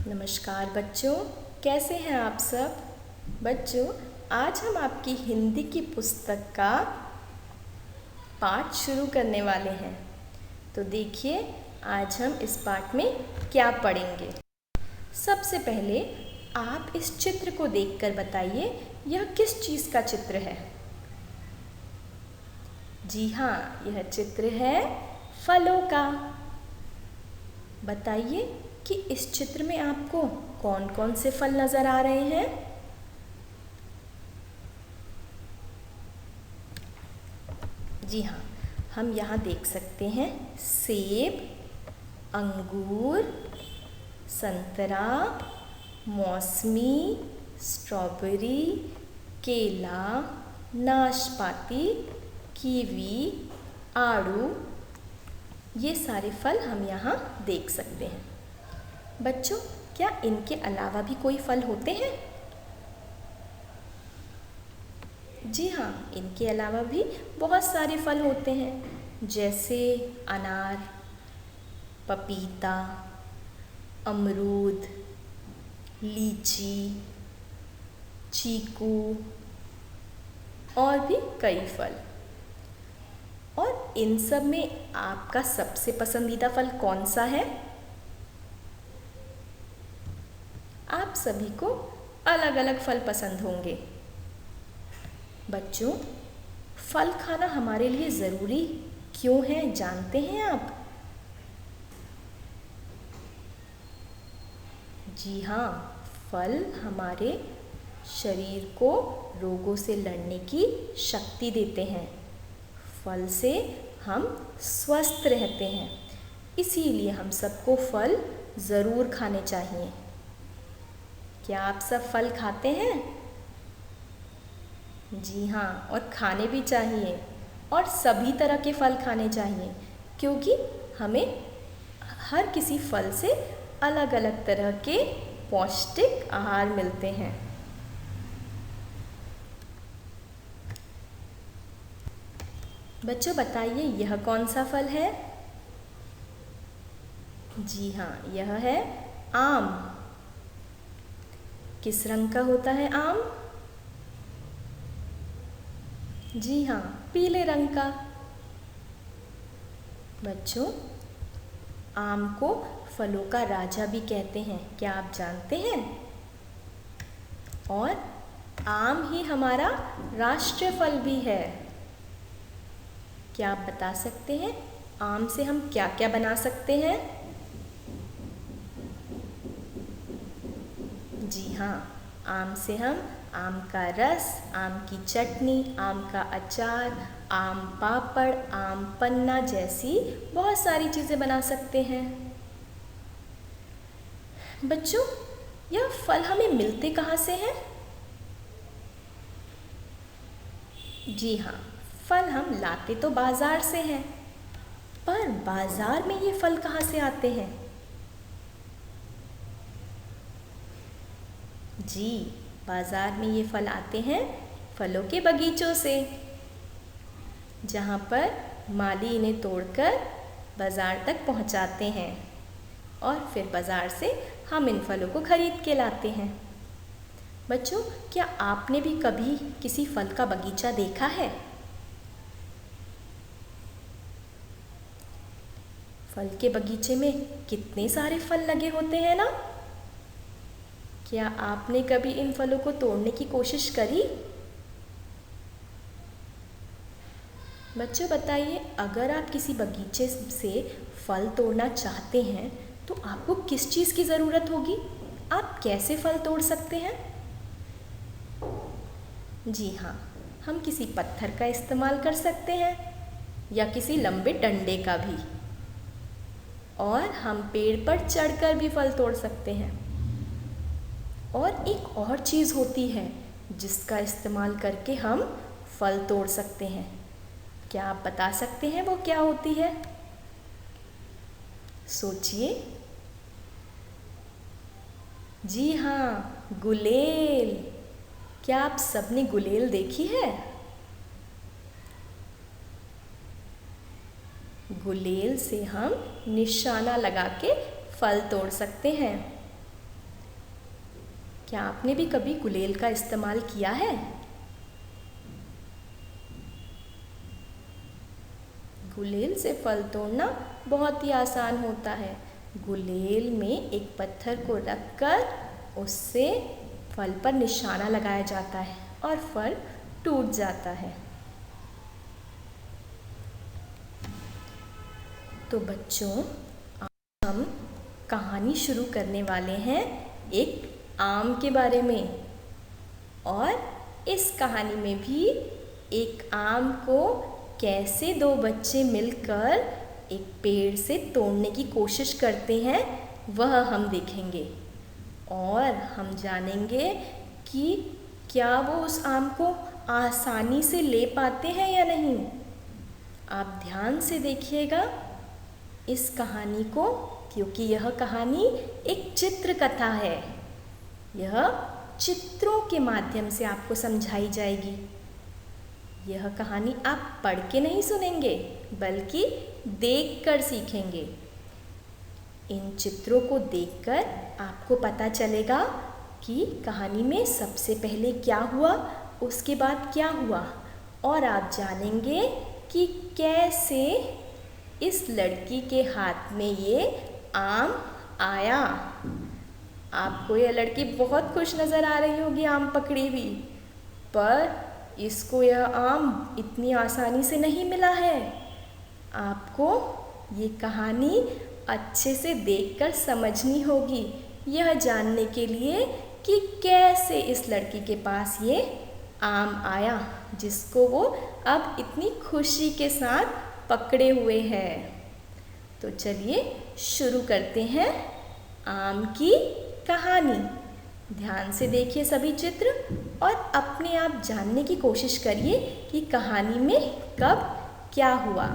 नमस्कार बच्चों, कैसे हैं आप सब। बच्चों, आज हम आपकी हिंदी की पुस्तक का पाठ शुरू करने वाले हैं। तो देखिए, आज हम इस पाठ में क्या पढ़ेंगे। सबसे पहले आप इस चित्र को देखकर बताइए, यह किस चीज़ का चित्र है। जी हाँ, यह चित्र है फलों का। बताइए कि इस चित्र में आपको कौन कौन से फल नज़र आ रहे हैं। जी हाँ, हम यहाँ देख सकते हैं सेब, अंगूर, संतरा, मौसमी, स्ट्रॉबेरी, केला, नाशपाती, कीवी, आड़ू, ये सारे फल हम यहाँ देख सकते हैं। बच्चों, क्या इनके अलावा भी कोई फल होते हैं? जी हाँ, इनके अलावा भी बहुत सारे फल होते हैं, जैसे अनार, पपीता, अमरूद, लीची, चीकू और भी कई फल। और इन सब में आपका सबसे पसंदीदा फल कौन सा है? आप सभी को अलग अलग फल पसंद होंगे। बच्चों, फल खाना हमारे लिए ज़रूरी क्यों है, जानते हैं आप? जी हाँ, फल हमारे शरीर को रोगों से लड़ने की शक्ति देते हैं। फल से हम स्वस्थ रहते हैं, इसीलिए हम सबको फल ज़रूर खाने चाहिए। क्या आप सब फल खाते हैं? जी हाँ, और खाने भी चाहिए, और सभी तरह के फल खाने चाहिए, क्योंकि हमें हर किसी फल से अलग अलग तरह के पौष्टिक आहार मिलते हैं। बच्चों, बताइए यह कौन सा फल है? जी हाँ, यह है आम। किस रंग का होता है आम? जी हाँ, पीले रंग का। बच्चों, आम को फलों का राजा भी कहते हैं, क्या आप जानते हैं? और आम ही हमारा राष्ट्रीय फल भी है। क्या आप बता सकते हैं आम से हम क्या क्या बना सकते हैं? जी हाँ, आम से हम आम का रस, आम की चटनी, आम का अचार, आम पापड़, आम पन्ना जैसी बहुत सारी चीज़ें बना सकते हैं। बच्चों, यह फल हमें मिलते कहाँ से हैं? जी हाँ, फल हम लाते तो बाज़ार से हैं, पर बाज़ार में ये फल कहाँ से आते हैं? जी, बाज़ार में ये फल आते हैं फलों के बगीचों से, जहाँ पर माली इन्हें तोड़कर बाज़ार तक पहुँचाते हैं, और फिर बाज़ार से हम इन फलों को खरीद के लाते हैं। बच्चों, क्या आपने भी कभी किसी फल का बगीचा देखा है? फल के बगीचे में कितने सारे फल लगे होते हैं ना? क्या आपने कभी इन फलों को तोड़ने की कोशिश करी? बच्चों, बताइए, अगर आप किसी बगीचे से फल तोड़ना चाहते हैं तो आपको किस चीज़ की ज़रूरत होगी? आप कैसे फल तोड़ सकते हैं? जी हाँ, हम किसी पत्थर का इस्तेमाल कर सकते हैं, या किसी लंबे डंडे का भी, और हम पेड़ पर चढ़कर भी फल तोड़ सकते हैं। और एक और चीज़ होती है जिसका इस्तेमाल करके हम फल तोड़ सकते हैं। क्या आप बता सकते हैं वो क्या होती है? सोचिए। जी हाँ, गुलेल। क्या आप सबने गुलेल देखी है? गुलेल से हम निशाना लगा के फल तोड़ सकते हैं। क्या आपने भी कभी गुलेल का इस्तेमाल किया है? गुलेल से फल तोड़ना बहुत ही आसान होता है। गुलेल में एक पत्थर को रखकर उससे फल पर निशाना लगाया जाता है और फल टूट जाता है। तो बच्चों, आज हम कहानी शुरू करने वाले हैं एक आम के बारे में। और इस कहानी में भी एक आम को कैसे दो बच्चे मिलकर एक पेड़ से तोड़ने की कोशिश करते हैं वह हम देखेंगे। और हम जानेंगे कि क्या वो उस आम को आसानी से ले पाते हैं या नहीं। आप ध्यान से देखिएगा इस कहानी को, क्योंकि यह कहानी एक चित्र कथा है। यह चित्रों के माध्यम से आपको समझाई जाएगी। यह कहानी आप पढ़ के नहीं सुनेंगे बल्कि देखकर सीखेंगे। इन चित्रों को देखकर आपको पता चलेगा कि कहानी में सबसे पहले क्या हुआ, उसके बाद क्या हुआ, और आप जानेंगे कि कैसे इस लड़की के हाथ में ये आम आया। आपको यह लड़की बहुत खुश नज़र आ रही होगी आम पकड़ी हुई, पर इसको यह आम इतनी आसानी से नहीं मिला है। आपको ये कहानी अच्छे से देखकर समझनी होगी, यह जानने के लिए कि कैसे इस लड़की के पास ये आम आया जिसको वो अब इतनी खुशी के साथ पकड़े हुए हैं। तो चलिए शुरू करते हैं आम की कहानी। ध्यान से देखिए सभी चित्र और अपने आप जानने की कोशिश करिए कि कहानी में कब क्या हुआ।